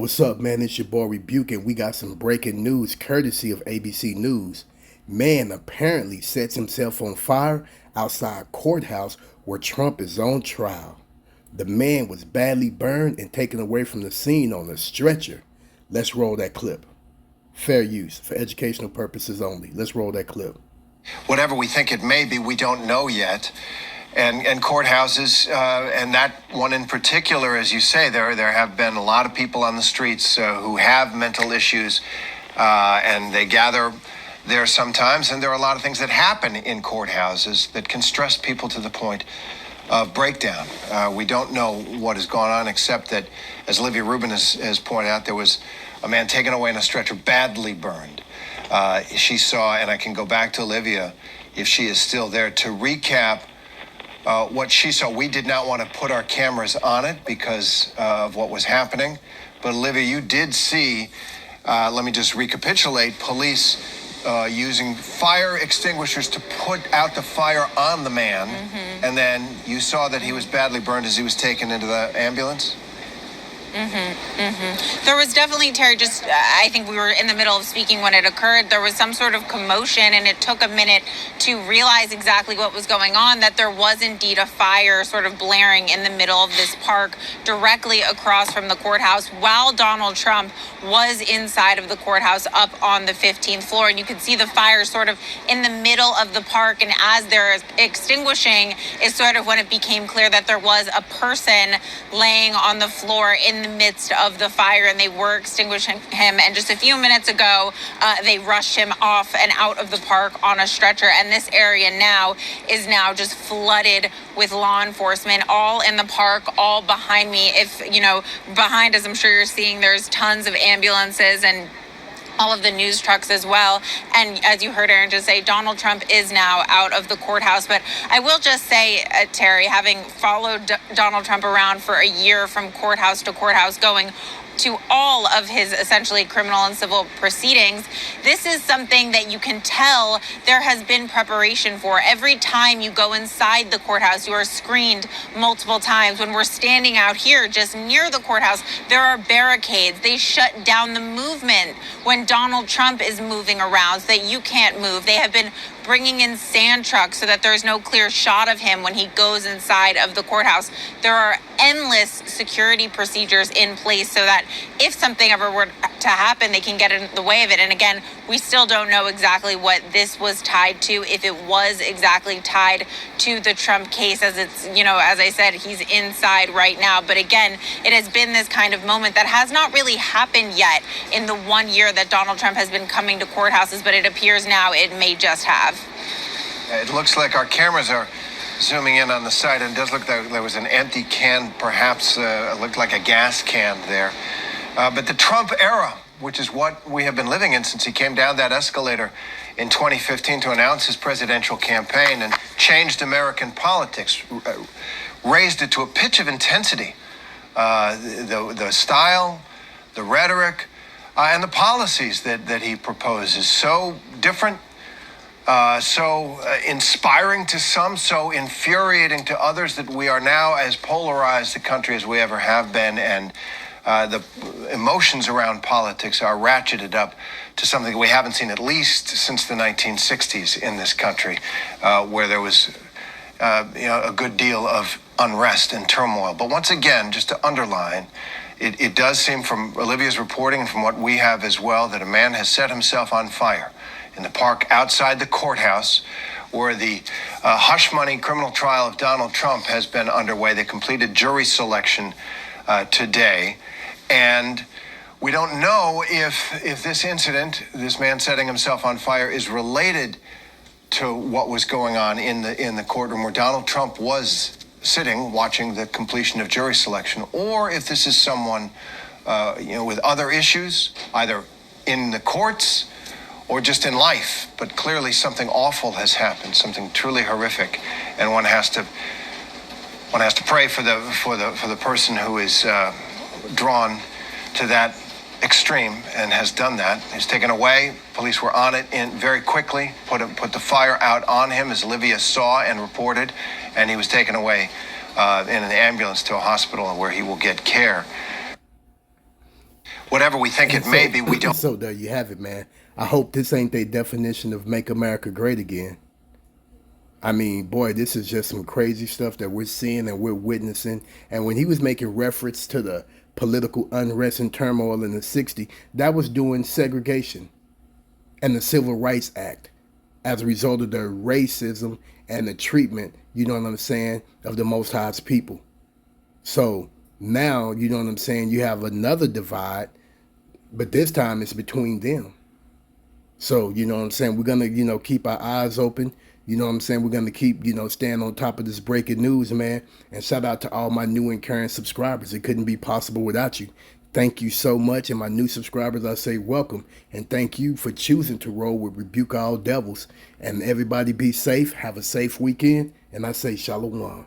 What's up, man? It's your boy Rebuke, and we got some breaking news courtesy of ABC News. Man apparently sets himself on fire outside courthouse where Trump is on trial. The man was badly burned and taken away from the scene on a stretcher. Let's roll that clip. Fair use for educational purposes only. Let's roll that clip. Whatever we think it may be, we don't know yet. And courthouses, and that one in particular, as you say, there have been a lot of people on the streets who have mental issues, and they gather there sometimes. And there are a lot of things that happen in courthouses that can stress people to the point of breakdown. We don't know what has gone on, except that, as Olivia Rubin has pointed out, there was a man taken away in a stretcher, badly burned. She saw, and I can go back to Olivia if she is still there, to recap what she saw. We did not want to put our cameras on it because of what was happening. But Olivia, you did see, let me just recapitulate, police using fire extinguishers to put out the fire on the man. Mm-hmm. And then you saw that he was badly burned as he was taken into the ambulance? There was definitely, Terry, I think we were in the middle of speaking when it occurred. There was some sort of commotion, and it took a minute to realize exactly what was going on, that there was indeed a fire sort of blaring in the middle of this park directly across from the courthouse while Donald Trump was inside of the courthouse up on the 15th floor. And you could see the fire sort of in the middle of the park. And as they're extinguishing is sort of when it became clear that there was a person laying on the floor in the midst of the fire, and they were extinguishing him. And just a few minutes ago, they rushed him off and out of the park on a stretcher. And this area now is just flooded with law enforcement, all in the park, all behind me. If, behind us, I'm sure you're seeing there's tons of ambulances and all of the news trucks as well. And as you heard Aaron just say, Donald Trump is now out of the courthouse. But I will just say, Terry, having followed Donald Trump around for a year from courthouse to courthouse, going to all of his essentially criminal and civil proceedings, this is something that you can tell there has been preparation for. Every time you go inside the courthouse, you are screened multiple times. When we're standing out here just near the courthouse, there are barricades. They shut down the movement when Donald Trump is moving around so that you can't move. They have been bringing in sand trucks so that there's no clear shot of him when he goes inside of the courthouse. There are endless security procedures in place so that if something ever were to happen, they can get in the way of it. And again, we still don't know exactly what this was tied to, if it was exactly tied to the Trump case, as it's, as I said, he's inside right now. But again, it has been this kind of moment that has not really happened yet in the 1 year that Donald Trump has been coming to courthouses, but it appears now it may just have. It looks like our cameras are zooming in on the side, and it does look like there was an empty can, perhaps it looked like a gas can there. But the Trump era, which is what we have been living in since he came down that escalator in 2015 to announce his presidential campaign and changed American politics, raised it to a pitch of intensity. The style, the rhetoric, and the policies that he proposes, so different, so inspiring to some, so infuriating to others, that we are now as polarized a country as we ever have been, and the emotions around politics are ratcheted up to something we haven't seen at least since the 1960s in this country, where there was a good deal of unrest and turmoil. But once again, just to underline, it does seem from Olivia's reporting and from what we have as well, that a man has set himself on fire in the park outside the courthouse, where the hush money criminal trial of Donald Trump has been underway. They completed jury selection today. And we don't know if this incident, this man setting himself on fire, is related to what was going on in the courtroom where Donald Trump was sitting watching the completion of jury selection, or if this is someone with other issues, either in the courts or just in life. But clearly something awful has happened, something truly horrific, and one has to pray for the person who is drawn to that extreme and has done that. He's taken away. Police were on it very quickly, put the fire out on him, as Olivia saw and reported, and he was taken away in an ambulance to a hospital where he will get care. whatever we think it may be, we don't. So there you have it, man. I hope this ain't their definition of make America great again. I mean, boy, this is just some crazy stuff that we're seeing and we're witnessing. And when he was making reference to the political unrest and turmoil in the 60s, that was doing segregation and the Civil Rights Act as a result of the racism and the treatment, you know what I'm saying, of the Most High's people. So now, you know what I'm saying, you have another divide, but this time it's between them. So, you know what I'm saying, we're going to, keep our eyes open. You know what I'm saying? We're going to keep, staying on top of this breaking news, man. And shout out to all my new and current subscribers. It couldn't be possible without you. Thank you so much. And my new subscribers, I say welcome. And thank you for choosing to roll with Rebuke All Devils. And everybody be safe. Have a safe weekend. And I say shalom.